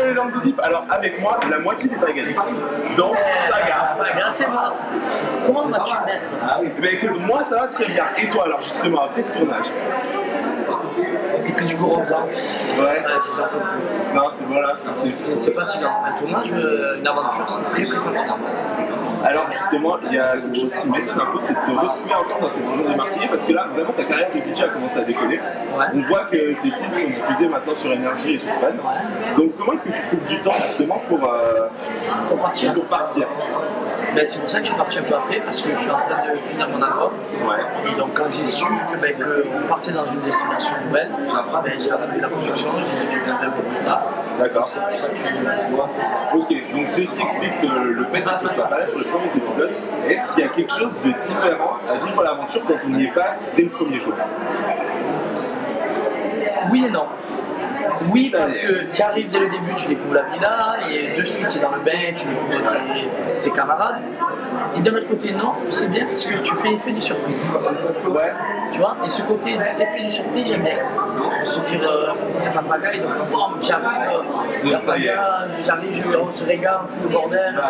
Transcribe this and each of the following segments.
les langues de pipe. Alors avec moi, la moitié des Paganix. Donc, Paga. Paga, c'est moi. Comment vas-tu mettre? Ben écoute, moi ça va très bien. Et toi alors justement, après ce tournage? Et puis du coup, Rosa. Ouais. J'ai un peu plus. Non, c'est voilà, C'est fatigant. Un tournage, une aventure, c'est très très fatigant. Alors justement, il y a quelque chose qui m'étonne un peu, c'est de te retrouver encore dans cette saison des Marseillais, parce que là, vraiment, ta carrière de DJ a commencé à décoller. Ouais. On voit que tes titres sont diffusés maintenant sur Énergie et sur Fun. Ouais. Donc comment est-ce que tu trouves du temps justement pour partir. Ben, c'est pour ça que je suis parti un peu après, parce que je suis en train de finir mon album. Ouais. Et donc quand j'ai su qu'on partait dans une destination nouvelle, j'ai abandonné la production, j'ai dit que je viendrais pour ça. D'accord. C'est pour ça que je suis venu. Ok, donc ceci explique le fait que tu ne sois pas là sur les premiers épisodes. Est-ce qu'il y a quelque chose de différent à vivre l'aventure quand on n'y est pas dès le premier jour? Oui et non. Oui, parce que tu arrives dès le début, tu découvres la villa, et de suite tu es dans le bain, tu découvres tes camarades. Et d'un autre côté, non, c'est bien parce que tu fais effet de surprise. Ouais. Tu vois, et ce côté effet de surprise, j'aime bien. Se dire, il y a pas de Paga, et donc bon, j'arrive, on se régale, on fout le bordel.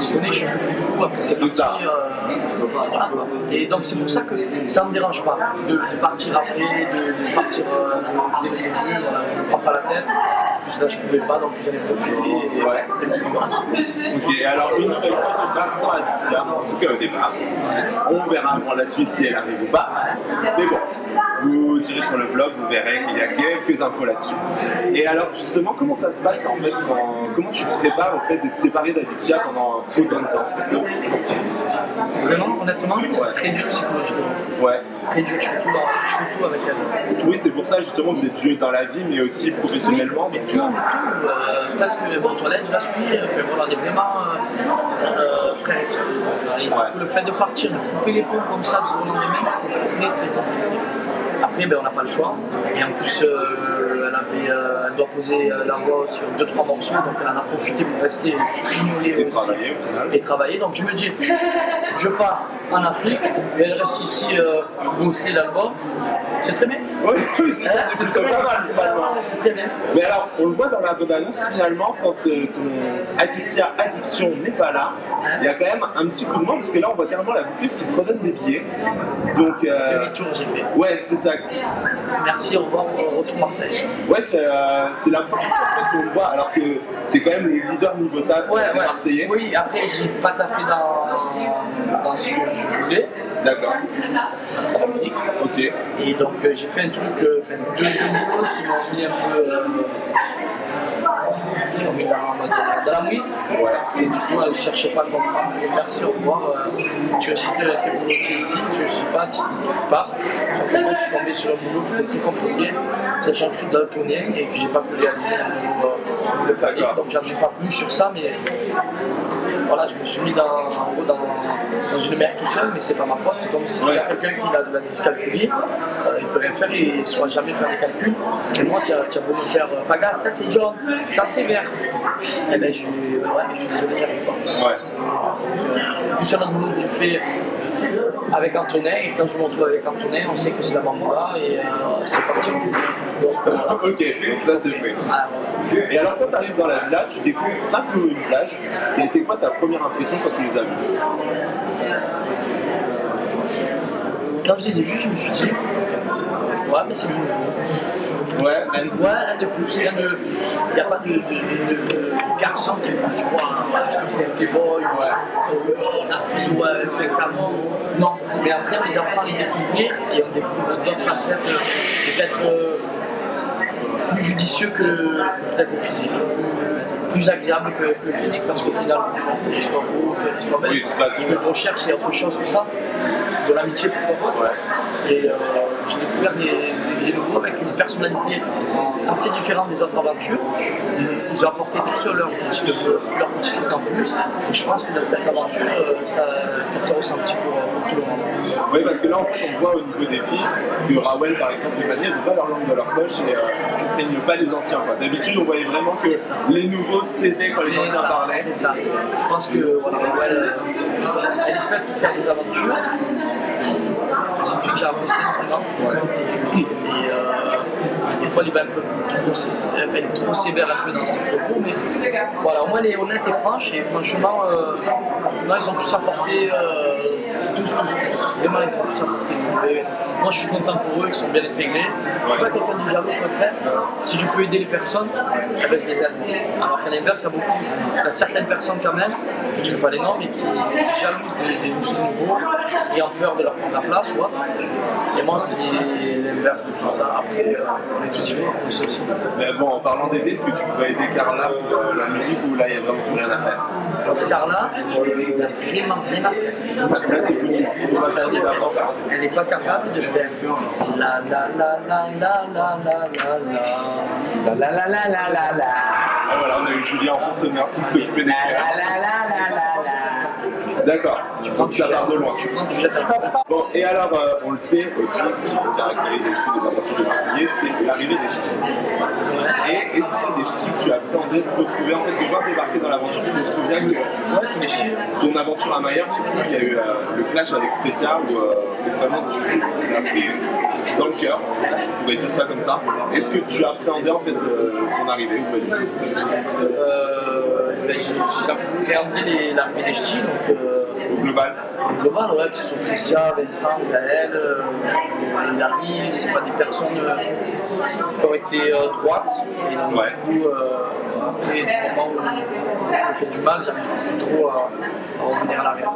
Je connais, je suis un peu fou, après c'est parti. Voilà, quoi. Et donc c'est pour ça que ça ne me dérange pas de partir après, de partir dès le début, voilà, je ne me prends pas la tête. Là, je ne pouvais pas, donc j'en ai profité. Et, ouais. Ok, alors une nouvelle fois, tu pars sans Adixia, en tout cas au départ. On verra pour la suite si elle arrive ou pas. Mais bon, vous irez sur le blog, vous verrez qu'il y a quelques infos là-dessus. Et alors justement, comment ça se passe en fait comment tu te prépares au fait d'être séparé d'Adixia pendant autant de temps? Vraiment, honnêtement, c'est très dur psychologiquement. Ouais. Très dur, je fais tout avec elle. Oui, c'est pour ça justement que vous êtes dur dans la vie, mais aussi professionnellement. Oui, mais tout, presque aux toilettes, je la suis, voilà, on est vraiment frères et sœurs. Et du coup, le fait de partir, de couper les ponts comme ça, de jour au lendemain, c'est très très compliqué. Après, on n'a pas le choix. Et en plus, elle doit poser la voix sur 2-3 morceaux, donc elle en a profité pour rester frignoler et aussi. Et travailler. Donc je me dis, je pars en Afrique, et elle reste ici bosser l'album. C'est très bien. Oui, c'est pas mal finalement. C'est très bien. Mais alors, on le voit dans la bande-annonce, finalement, quand ton Addiction n'est pas là, il y a quand même un petit coup de main, parce que là, on voit carrément la bouqueuse qui te redonne des billets. Donc, demi-tour, j'ai fait. Ouais, c'est ça. Merci, au revoir, retour Marseille. Ouais, c'est la première fois en fait, où on le voit, alors que t'es quand même le leader niveau taf des Marseillais. Oui, après, j'ai pas taffé dans ce que je voulais. D'accord. Dans la musique. Ok. Et donc, j'ai fait un truc, deux boulots qui m'ont mis un peu. Qui m'ont mis dans la mouise. Ouais. Et du coup, je cherchais pas à comprendre. C'est merci, au revoir. Tu réussis tes boulots ici, tu réussis pas, tu pars. Simplement, tu tombais sur un boulot qui était très compliqué, sachant que je suis daltonien et que j'ai pas pu réaliser le fallait. Donc, j'en ai pas plus sur ça, mais voilà, je me suis mis dans une mer tout seul, mais c'est pas ma faute. C'est comme si il y a quelqu'un qui a de la dyscalculie, il peut rien faire et il ne saura jamais faire les calculs. Et moi, tu as beau me faire Paga, ça c'est jaune, ça c'est vert. Eh ben, je suis désolé, j'y arrive pas. Ouais. Plus un autre boulot que j'ai fait avec Antonin, et quand je me retrouve avec Antonin, on sait que c'est la bamba et c'est parti. Ok, donc ça c'est fait. Et alors quand tu arrives dans la villa, tu découvres 5 nouveaux visages. Ça a été quoi ta première impression quand tu les as vus? Quand je les ai vus, je me suis dit, ouais, mais c'est du nouveau. Ouais, rien de plus. Il n'y a pas de garçon qui bouge, c'est un playboy, la fille, c'est un canon. Non, mais après, on les apprend à les découvrir et on découvre d'autres facettes, peut-être plus judicieux que peut-être le physique. Plus agréable que le physique parce qu'au final, je m'en fous qu'il soit beau, qu'il soit belle. Ce que je recherche, c'est autre chose que ça, de l'amitié pourquoi pas. Et j'ai découvert des nouveaux avec une personnalité assez différente des autres aventures. Ils ont apporté tous leur petit truc en plus. Et je pense que dans cette aventure, ça s'est ressenti pour tout le monde. Oui, parce que là, en fait, on voit au niveau des filles que Rawel, par exemple, et Fanny, elles n'ont pas leur langue dans leur poche et elles ne craignent pas les anciens. D'habitude, on voyait vraiment que les nouveaux se taisaient quand les anciens parlaient. C'est ça. Je pense que Rawel, elle est faite pour faire des aventures. C'est une fille que j'ai appréciée énormément. Et Des fois, il va un peu trop sévère un peu dans ses propos, mais voilà, au moins, elle est honnête et franche, et franchement, là, ils ont tous apporté, tous. Vraiment, ils ont tous apporté. Et moi, je suis content pour eux, ils sont bien intégrés. Je suis pas quelqu'un de jaloux, au contraire. Si je peux aider les personnes, eh ben, je les aide. Alors qu'à l'inverse, il y a certaines personnes quand même, je ne dirais pas les noms, mais qui jalousent de ces nouveaux et ont peur de leur prendre la place ou autre. Et moi, c'est l'inverse de tout ça. Après, on est tous différents, on sait aussi. Mais bon, en parlant d'aider, est-ce que tu peux aider Carla pour la musique ou là, il n'y a vraiment plus rien à faire? Donc Carla, il n'y a vraiment rien à faire. Là, c'est foutu. Elle n'est pas capable de faire la la la la la la la la la la la la la la. Ah, voilà, on a eu Julien en fond sonore pour s'occuper des chœurs. D'accord, tu prends ça part de loin. Bon, et alors, on le sait aussi, ce qui caractérise aussi les aventures de Marseillais, c'est l'arrivée des ch'tis. Et est-ce qu'il y a des ch'tis que tu as appréhendé de retrouver, en fait, de voir débarquer dans l'aventure? Je me souviens que tous les ch'tis. Ton aventure à Maillard, surtout, il y a eu le clash avec Tressia où vraiment tu l'as pris dans le cœur, on pourrait dire ça comme ça. Est-ce que tu as appréhendé en fait son arrivée ou pas du tout? J'ai appréhendé l'arrivée des ch'tis, donc au global. Au global, ouais, ce sont Tressia, Vincent, Gaël, Larry, c'est pas des personnes qui ont été droites. Et donc, du coup, après, du moment où je me fais du mal, j'arrive plus trop à revenir à l'arrière.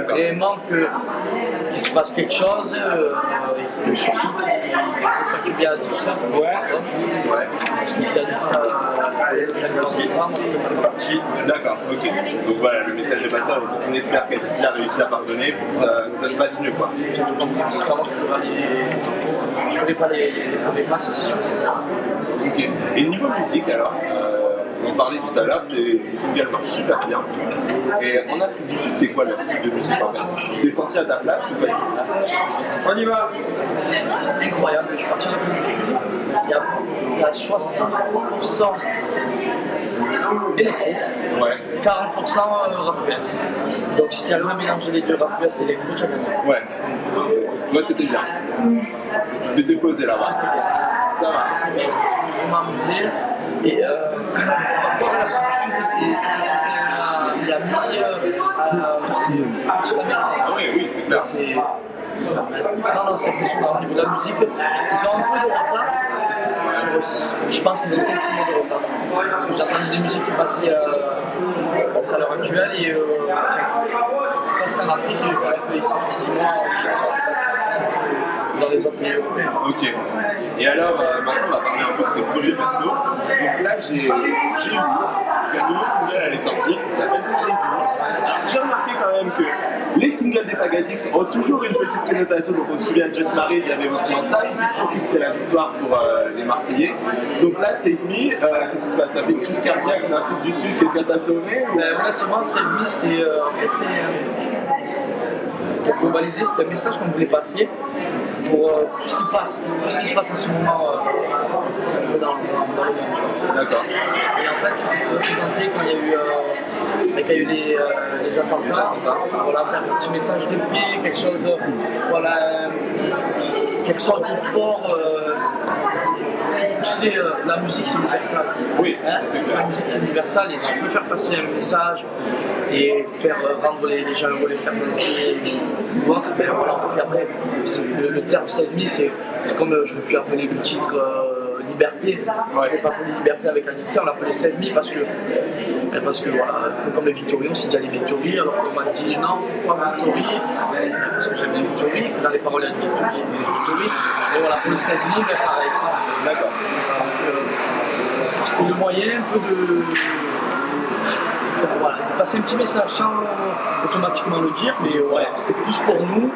Vraiment qu'il se passe quelque chose, et que surtout qu'il tu viens à dire ça, parce que si elle dit ça, d'accord, ok. Donc voilà, le message est passé, on espère qu'elle a réussi à pardonner pour que ça se passe mieux, quoi. C'est vraiment que je ne ferai pas les premiers pas, ça c'est sûr. Ok. Et niveau musique alors, on en parlait tout à l'heure, tes singles marchent super bien. Et en Afrique du Sud, c'est quoi le style de musique en fait? Tu t'es senti à ta place ou pas du tout? On y va! Incroyable, je suis parti en Afrique du Sud, il y a 60% électro, 40% rap US. Donc si tu arrives à mélanger les deux, rap US et électro, tu as gagné. Ouais. Toi, t'étais bien. T'étais posé là-bas. Ça va. Je me suis vraiment amusé. Et encore à l'Afrique du Sud, c'est il y a mis c'est ah oui, c'est clair. Non, c'est impressionnant au niveau de la musique. Ils ont un peu de retard. Je pense qu'ils ont 5-6 mois de retard. Parce que j'ai entendu des musiques qui passaient à l'heure actuelle et passer en Afrique, ça fait 6 mois dans les autres pays européens. Ok. Et alors, maintenant, on va parler un peu de tes projets perso. Donc là, j'ai vu qu'un nouveau single allait sortir qui s'appelle Save Me. Alors, j'ai remarqué quand même que les singles des Pagadix ont toujours une petite connotation. Donc, on se souvient de Just Married, il y avait mon fiançailles. Victory, c'était la victoire pour les Marseillais. Donc là, Save Me, qu'est-ce qui se passe? T'as fait une crise cardiaque en Afrique du Sud, quelqu'un t'a sauvé ou... Honnêtement, Save Me, c'est en fait, pour globaliser, c'est un message qu'on voulait passer pour tout ce qui se passe en ce moment dans le monde. D'accord. Et en fait, c'était pour présenter quand il y a eu les attentats, voilà, faire un petit message de paix, quelque chose de fort. Tu sais, la musique c'est universal. Oui, la musique c'est universal et si tu peux faire passer un message et faire rendre les gens heureux, les faire danser ou autre, ben voilà, on peut faire après. Le terme Save Me, c'est comme je ne veux plus appeler le titre Liberté. On ne peut pas appeler Liberté avec un mixeur, on l'appelait Save Me parce que voilà, un peu comme les Victory, on s'est déjà les Victory, alors qu'on m'a dit non, pourquoi Victory? Parce que j'aime bien Victory, dans les paroles il y a Victory. Et voilà, pour le Save Me, ben pareil. D'accord. C'est le moyen un peu de passer un petit message sans automatiquement le dire, mais c'est plus pour nous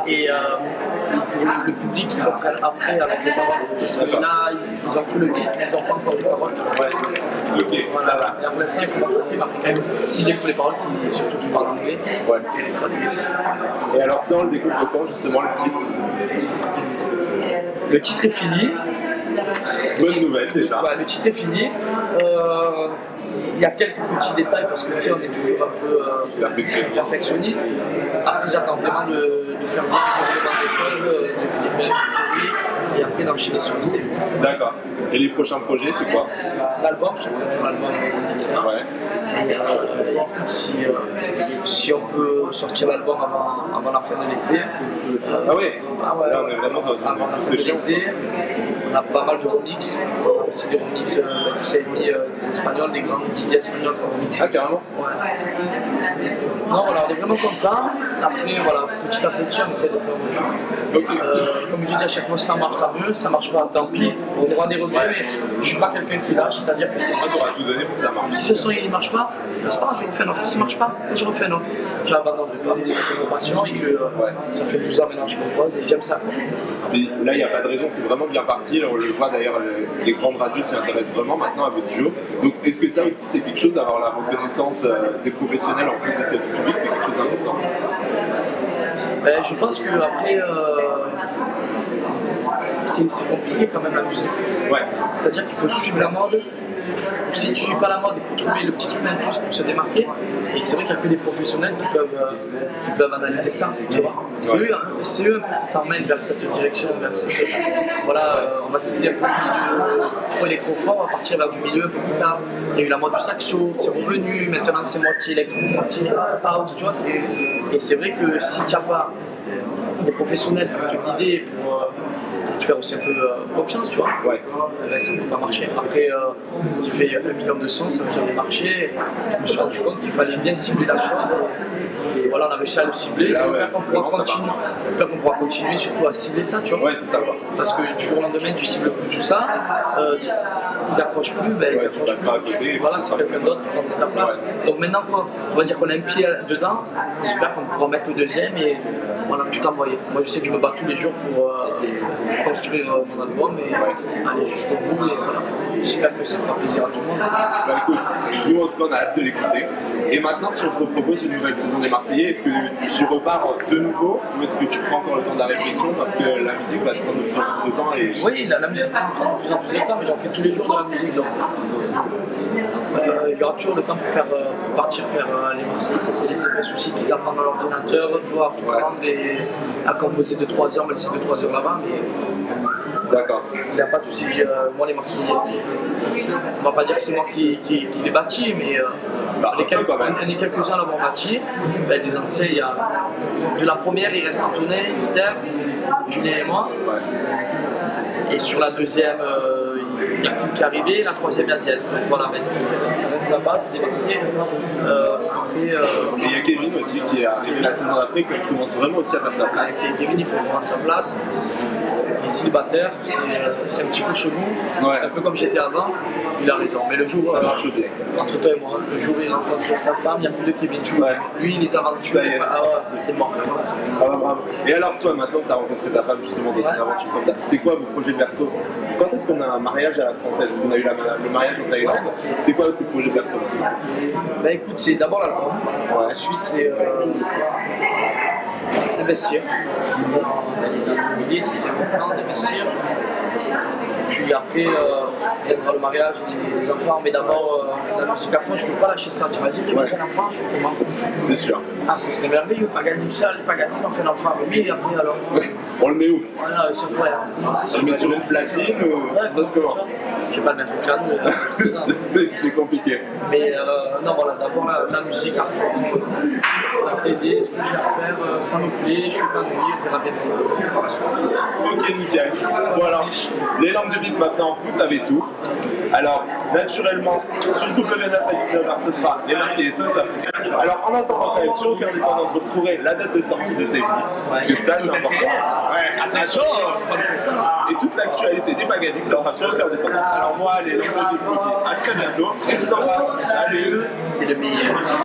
et pour le public qui comprennent après avec les paroles. Parce que là, ils ont pris le titre, mais ils n'ont pas encore les paroles. Ok, voilà. Ça va. Et pour l'instant, il faut pas passer, mais s'il découvre les paroles, surtout que je parle anglais, et les traduire. Et alors ça, on le découvre quand justement le titre? Le titre est fini. Bonne nouvelle déjà. Le titre est fini. Il y a quelques petits détails parce que tu sais, on est toujours un peu perfectionniste. Après, j'attends vraiment de faire bien des choses, de faire et après enchaîner sur le CV. D'accord. Et les prochains projets, c'est quoi? L'album, je suis en train de faire l'album avec Dixer. Ouais. Et écoute, si on peut sortir l'album avant la fin de l'été. Ah oui. Là, on est vraiment dans avant la fin une de l'été. On a pas mal de remix. On a aussi des remix des Espagnols, des grands DJ espagnols comme remix. Ah, carrément. Ouais. Non, voilà, on est vraiment contents. Après, voilà, petit à petit, on essaie de faire autre chose. Ok. Comme je dis à chaque fois, ça marche tant mieux, ça marche pas tant pis. On aura des regrets, mais je suis pas quelqu'un qui lâche, c'est-à-dire que si On va tout donner pour que ça marche. ce son il marche pas, c'est pas grave, je refais un autre. Si ça marche pas, je refais un autre. J'abandonne pas, parce que c'est une passion et que ça fait 12 ans maintenant que je compose et j'aime ça. Et là, il n'y a pas de raison, c'est vraiment bien parti. On le voit d'ailleurs, les grandes radios s'y intéressent vraiment maintenant à votre duo. Donc, est-ce que ça aussi, c'est quelque chose d'avoir la reconnaissance des professionnels en plus de celle du public, c'est quelque chose d'important? Ben, je pense que après, c'est compliqué quand même la musique. Ouais. C'est-à-dire qu'il faut suivre la mode. Si tu ne suis pas la mode, il faut trouver le petit truc en plus pour se démarquer. Et c'est vrai qu'il n'y a que des professionnels qui peuvent analyser ça. Tu vois. C'est eux un peu qui t'emmènent vers cette direction, vers cette... Voilà, on va quitter un peu le milieu trop électro-fort, on va partir vers du milieu un peu plus tard. Il y a eu la mode du saxo, c'est revenu, maintenant c'est moitié électro, moitié house, tu vois. Et c'est vrai que si tu n'as pas des professionnels pour te guider, pour te faire aussi un peu confiance, tu vois, ça ne peut pas marcher. Après, j'ai fait 1 million de sons, ça n'a jamais marché. Je me suis rendu compte qu'il fallait bien cibler la chose. Et voilà, on a réussi à le cibler. J'espère qu'on pourra continuer surtout à cibler ça, tu vois. Ouais, c'est ça. Parce que du jour au lendemain, tu cibles plus tout ça, ils accrochent plus, ben, ils accrochent plus. À côté, voilà, c'est quelqu'un d'autre qui prend ta place. Donc maintenant, on va dire qu'on a un pied dedans, j'espère qu'on pourra mettre le deuxième et voilà, tout envoyer. Moi, je sais que je me bats tous les jours pour construire mon album et aller jusqu'au bout et voilà. J'espère que ça fera plaisir à tout le monde. Bah écoute, nous en tout cas on a hâte de l'écouter. Et maintenant si on te propose une nouvelle saison des Marseillais, est-ce que tu repars de nouveau ou est-ce que tu prends encore le temps de la réflexion parce que la musique va te prendre de plus en plus de temps et... Oui, la musique va me prendre de plus en plus de temps, mais j'en fais tous les jours de la musique. Donc il y aura toujours le temps pour partir faire les Marseillais. Ça c'est des soucis qui t'apprennent à l'ordinateur, devoir prendre à composer 2-3 heures, me laisser 2-3 heures là-bas, mais... D'accord. Il n'y a pas de souci. Moi, les Marseillais, on ne va pas dire que c'est moi qui les bâtis, mais on est quelques-uns à l'avoir bâti. Ben, des anciens, il y a de la première, il reste Antonin, Steph, Julien et moi. Et sur la deuxième, il y a Kim qui est arrivé, la troisième, il y a Diaz. Donc voilà, mais ça reste la base des Marseillais. Et il y a Kevin aussi qui est arrivé la saison d'après, qui commence vraiment aussi à faire sa place. Kevin, il faut prendre sa place. Il est célibataire, c'est un petit peu chelou, un peu comme j'étais avant, il a raison. Mais le jour, entre toi et moi, le jour où il rencontre sa femme, il n'y a plus de Kevin Chou. Lui, les aventures, c'est mort. Ah, bravo. Et alors toi, maintenant que tu as rencontré ta femme justement dans une aventure comme ça, c'est quoi vos projets perso? Quand est-ce qu'on a un mariage à la française? On a eu le mariage en Thaïlande, c'est quoi tes projets perso? Bah écoute, c'est d'abord l'album, ensuite c'est investir dans l'immobilier, c'est important d'investir. Puis après, viendra le mariage, les enfants, mais d'abord la musique à fond, je ne peux pas lâcher ça. Tu m'as dit, j'ai besoin d'un enfant, je fais comment? C'est sûr. Ah, ce serait merveilleux, pas gagner que ça, pas gagner, on fait l'enfant. Mais oui, après alors. On le met où? Voilà, c'est vrai. On le met sur une platine ou ça se passe comment? Je vais pas le mettre au crâne, mais. C'est compliqué. Mais non, voilà, d'abord la musique à fond, la télé, ce que j'ai à faire, ça me plaît, je suis épanoui, on verra bien par la suite. Ok, nickel. Bon alors, les langues du vide maintenant, vous savez tout. Alors, naturellement, sur le W9 à 19h, ce sera les Marseillais ça. Alors, en attendant quand même, sur Au Cœur des Tendances, vous retrouverez la date de sortie de Save Me, parce que ça, c'est important. Ouais, attention, faut pas ça. Et toute l'actualité des Pagadiques, ça sera sur Au Cœur des Tendances. Alors moi, les langues du vide, je vous dis à très bientôt, et je vous embrasse. Salut, c'est le meilleur.